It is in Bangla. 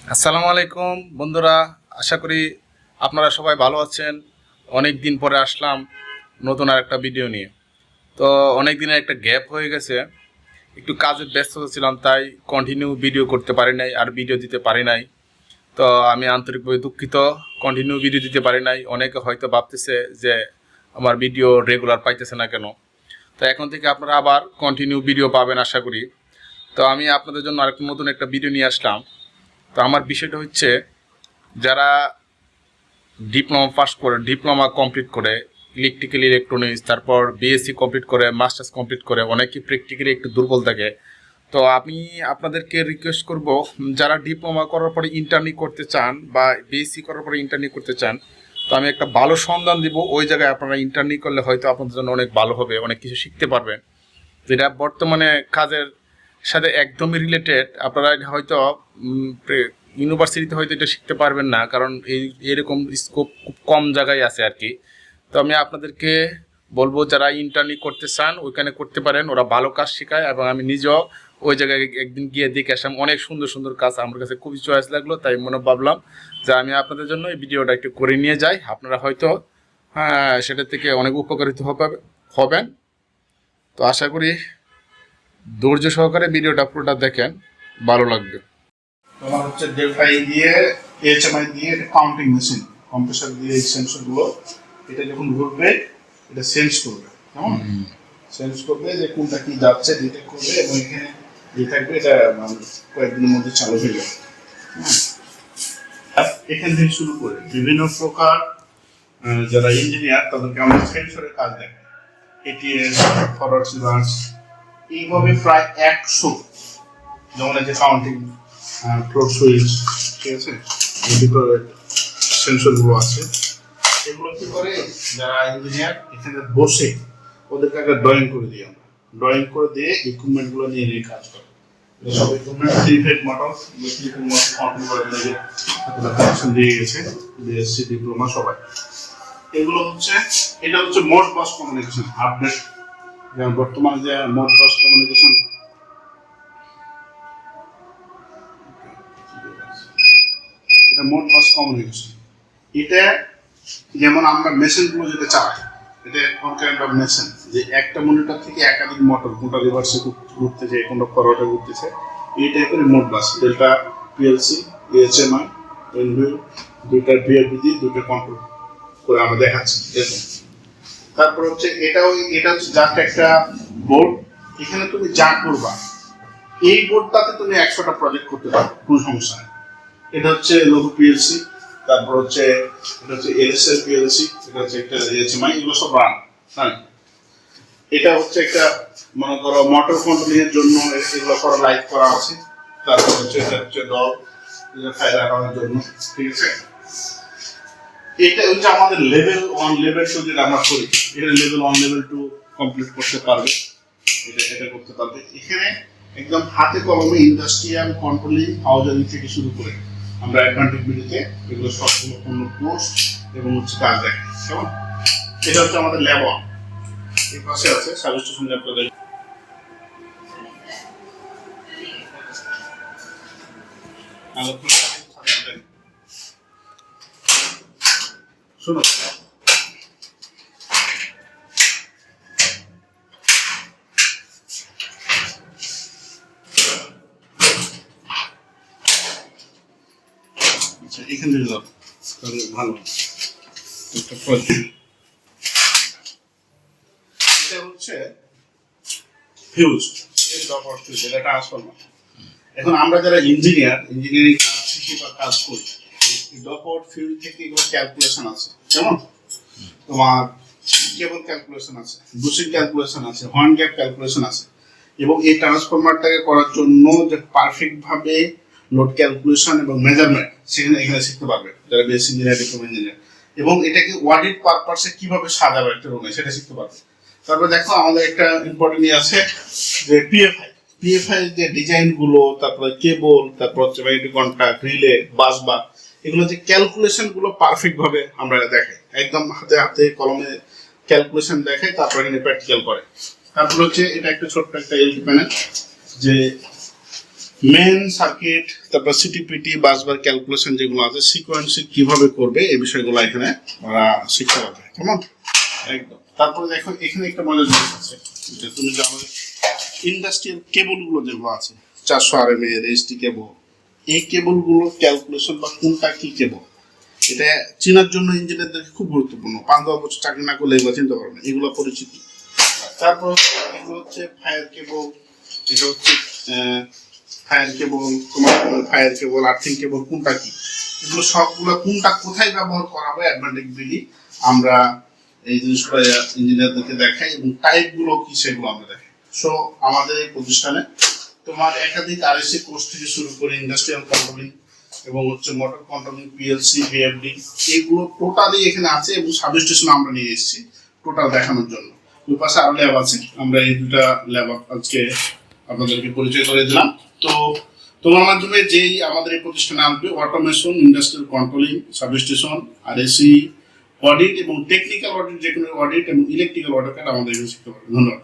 আসসালামু আলাইকুম বন্ধুরা, আশা করি আপনারা সবাই ভালো আছেন। অনেক দিন পরে আসলাম নতুন আর একটা ভিডিও নিয়ে। তো অনেক দিনের একটা গ্যাপ হয়ে গেছে, একটু কাজের ব্যস্ততা ছিলাম, তাই কন্টিনিউ ভিডিও করতে পারি নাই আর ভিডিও দিতে পারি নাই। তো আমি আন্তরিকভাবে দুঃখিত, কন্টিনিউ ভিডিও দিতে পারি নাই। অনেকে হয়তো ভাবতেছে যে আমার ভিডিও রেগুলার পাইতেছে না কেন। তো এখন থেকে আপনারা আবার কন্টিনিউ ভিডিও পাবেন আশা করি। তো আমি আপনাদের জন্য আরেকটা নতুন একটা ভিডিও নিয়ে আসলাম। তো আমার বিষয়টা হচ্ছে, যারা ডিপ্লোমা কমপ্লিট করে ইলেকট্রিক্যাল ইলেকট্রনিক্স, তারপর বিএসসি কমপ্লিট করে মাস্টার্স কমপ্লিট করে, অনেকে প্র্যাকটিক্যালি একটু দুর্বল থাকে। তো আমি আপনাদেরকে রিকোয়েস্ট করব, যারা ডিপ্লোমা করার পরে ইন্টার্নি করতে চান বা বিএসসি করার পরে ইন্টার্নি করতে চান, তো আমি একটা ভালো সন্ধান দিব। ওই জায়গায় আপনারা ইন্টার্নি করলে হয়তো আপনাদের জন্য অনেক ভালো হবে, অনেক কিছু শিখতে পারবেন, যেটা বর্তমানে কাজের সাথে একদমই রিলেটেড। আপনারা হয়তো ইউনিভার্সিটিতে হয়তো এটা শিখতে পারবেন না, কারণ এরকম স্কোপ খুব কম জায়গায় আছে আর কি। তো আমি আপনাদেরকে বলবো, যারা ইন্টার্নি করতে চান ওইখানে করতে পারেন, ওরা ভালো কাজ শেখায়। এবং আমি নিজেও ওই জায়গায় একদিন গিয়ে দেখে আসলাম, অনেক সুন্দর সুন্দর কাজ আমার কাছে খুবই চয়েস লাগলো। তাই মনে ভাবলাম যে আমি আপনাদের জন্য এই ভিডিওটা একটু করে নিয়ে যাই, আপনারা হয়তো সেটা থেকে অনেক উপকারিত হবেন। তো আশা করি ধৈর্য সহকারে ভিডিওটা পুরোটা দেখেন, ভালো লাগবে। তোমার হচ্ছে ডেলটাই দিয়ে এইচএমআই দিয়ে কাউন্টিং মেশিন কম্প্রেসার দিয়ে এই সেন্সরগুলো এটা যখন ঘুরবে এটা সেন্স করবে, কেমন সেন্স করবে যে কোনটা কি যাচ্ছে ডিটেক্ট করবে, এবং এখানে যে থাকবে এটা কয়েকদিনের মধ্যে চালু হয়ে যাবে। এখান থেকে শুরু করে বিভিন্ন প্রকার যারা ইঞ্জিনিয়ার তাদেরকে আমরা সেন্সরের কাজ দেখাই, এটিএস, ফরওয়ার্ড রিভার্স, এইভাবে প্রায় 100, যেমন এই যে কাউন্টিং ফ্লোর সুইচ, ঠিক আছে, এই দুটো সেন্সরগুলো আছে। এগুলো কি করে যারা ইঞ্জিনিয়ার এখানে বসে ওদেরকে একটা ড্রয়িং করে দিই, আমরা ড্রয়িং করে দিয়ে ইকুইপমেন্টগুলো নিয়ে নিয়ে কাজ করে। সব equipment 3 phase motor, 3 phase motor control করে দিয়ে কানেকশন দিয়ে গেছে বিএসসি ডিপ্লোমা সবাই। এগুলো হচ্ছে, এটা হচ্ছে মোড বাস কমিউনিকেশন আপডেট, যেমন বর্তমানে যে মোড বাস কমিউনিকেশন, এটা মোড বাস কমিউনিকেশন। এটা যেমন আমরা মেশিনগুলো যেটা চালাই, এটা কোন কাইন্ড অফ মেশিন, যে একটা মনিটর থেকে একাধিক মোটর, কোনটা রিভার্সে ঘুরতেছে, কোনটা ফরওয়ার্ডে ঘুরতেছে, এই টাইপের মোড বাস। ডেল্টা পিএলসি, এইচএমআই, এনভিউ, দুইটা ডিএপি দিয়ে দুইটা কন্ট্রোল করে আমরা দেখাচ্ছি এরকম। তারপর হচ্ছে এটা হচ্ছে জাস্ট একটা বোর্ড, এখানে তুমি যা করবা এই বোর্ডটাতে তুমি 100টা প্রজেক্ট করতে পারো, কোনো সমস্যা নেই। এটা হচ্ছে লোগো পিএলসি, তারপর হচ্ছে এটা হচ্ছে এলএসএল পিএলসি, এটা হচ্ছে একটা এইচএমআই, এগুলো সব রান। হ্যাঁ, এটা হচ্ছে একটা মনে করো মোটর কন্ট্রোলিং এর জন্য এগুলো করা লাইভ করা আছে। তারপর হচ্ছে এটা হচ্ছে ডগ, এটা ফাইল রাখানোর জন্য, ঠিক আছে। এটা হচ্ছে আমাদের লেভেল 1 লেভেল 2 যেটা আমরা করি, এটা লেভেল 1 লেভেল 2 কমপ্লিট করতে পারবে, এটা করতে পারবে। এখানে একদম হাতে কলমে ইন্ডাস্ট্রিয়াল কন্ট্রোলিং হাউজারিং থেকে শুরু করে আমরা অ্যাডভান্টেজ ভিডিওতে এগুলো সবগুলো পূর্ণ কোর্স এবং হচ্ছে কাজ দেখে, কেমন। এটা হচ্ছে আমাদের ল্যাব 1, এই পাশে আছে সার্ভিস স্টেশন ল্যাব। শোনো, এখান থেকে যাও তাহলে ভালো। এটা হচ্ছে ফিউজ, এটা ট্রান্সফরমার। এখন আমরা যারা ইঞ্জিনিয়ারিং কাজ শিখি বা কাজ করি, ড্রপআউট ফিউজ থেকে এগুলো ক্যালকুলেশন আছে, যেমন তোমার কেবল ক্যালকুলেশন আছে, বুশিং ক্যালকুলেশন আছে, হর্ন গ্যাপ ক্যালকুলেশন আছে। এবং এই ট্রান্সফরমারটাকে করার জন্য যে পারফেক্ট ভাবে লোড ক্যালকুলেশন এবং মেজারমেন্ট, সেখানে এখানে শিখতে পারবে যারা বেস ইঞ্জিনিয়ার, ডিপ্লোমা ইঞ্জিনিয়ার। এবং এটাকে অডিট পারপাসে কিভাবে সাজাবে একটা রুমে, সেটা শিখতে পারবে। তারপর দেখো আমাদের একটা ইম্পর্টেন্ট আছে যে পিএফআই যে ডিজাইন গুলো, তারপরে কেবল, তারপর হচ্ছে কন্ট্যাক্ট, রিলে, বাস বা, এগুলো যে ক্যালকুলেশন গুলো পারফেক্ট ভাবে আমরা দেখাই, একদম হাতে হাতে কলমে ক্যালকুলেশন দেখাই, তারপর এখানে প্র্যাকটিক্যাল করে। তারপর হচ্ছে এটা একটা ছোট্ট একটা এলটি প্যানেল, যে মেন সার্কিট, তারপর সিটিপিটি বাসবার ক্যালকুলেশন যেগুলো আছে, সিকোয়েন্সে কিভাবে করবে এই বিষয়গুলো এখানে শিখতে পারবে, কেমন? একদম। তারপরে দেখো এখানে একটা মজার জিনিস আছে, যে তুমি জানো ইন্ডাস্ট্রিয়াল কেবলগুলো যেগুলো আছে 400 RMA এর এইচটি কেবল, এই কেবলগুলো ক্যালকুলেশন বা কোনটা কি কেবল, এটা চেনার জন্য ইঞ্জিনিয়ারদের খুব গুরুত্বপূর্ণ। 5-10 বছর চাকরি না করলে এগুলো চিনতে পারবে না, এগুলো পরিচিতি। তারপর এগুলো হচ্ছে ফায়ার কেবল, এটা হচ্ছে ফায়ার কেবল, তোমার ফায়ার কেবল, আর্থিং কেবল কোনটা কি, এগুলো সবগুলো কোনটা কোথায় ব্যবহার করা হয় অ্যাডভান্টেজগুলি আমরা এই জিনিসগুলো ইঞ্জিনিয়ারদেরকে দেখাই, এবং টাইপগুলো কি সেগুলো আমরা দেখাই। সো আমাদের এই প্রতিষ্ঠানে তোমার একাধিক আরএসসি কোর্স থেকে শুরু করে ইন্ডাস্ট্রিয়াল কন্ট্রোলিং এবং হচ্ছে মোটর কন্ট্রোলিং, পিএলসি, ভিএফডি, এগুলো টোটালি এখানে আছে, এবং সাবস্টেশন আমরা নিয়ে এসেছি টোটাল দেখানোর জন্য। ওই পাশে আরো ল্যাব আছে, আমরা এই দুটা ল্যাব আজকে আপনাদেরকে পরিচয় করে দিলাম। তো তোমার মাধ্যমে যেই আমাদের এই প্রতিষ্ঠানে আসবে, automation, industrial controlling, substation, RSC, audit এবং টেকনিক্যাল অডিট, যে কোনো অডিট এবং ইলেকট্রিক্যাল অডিট আমাদের এখানে শিখতে পারবে। ধন্যবাদ।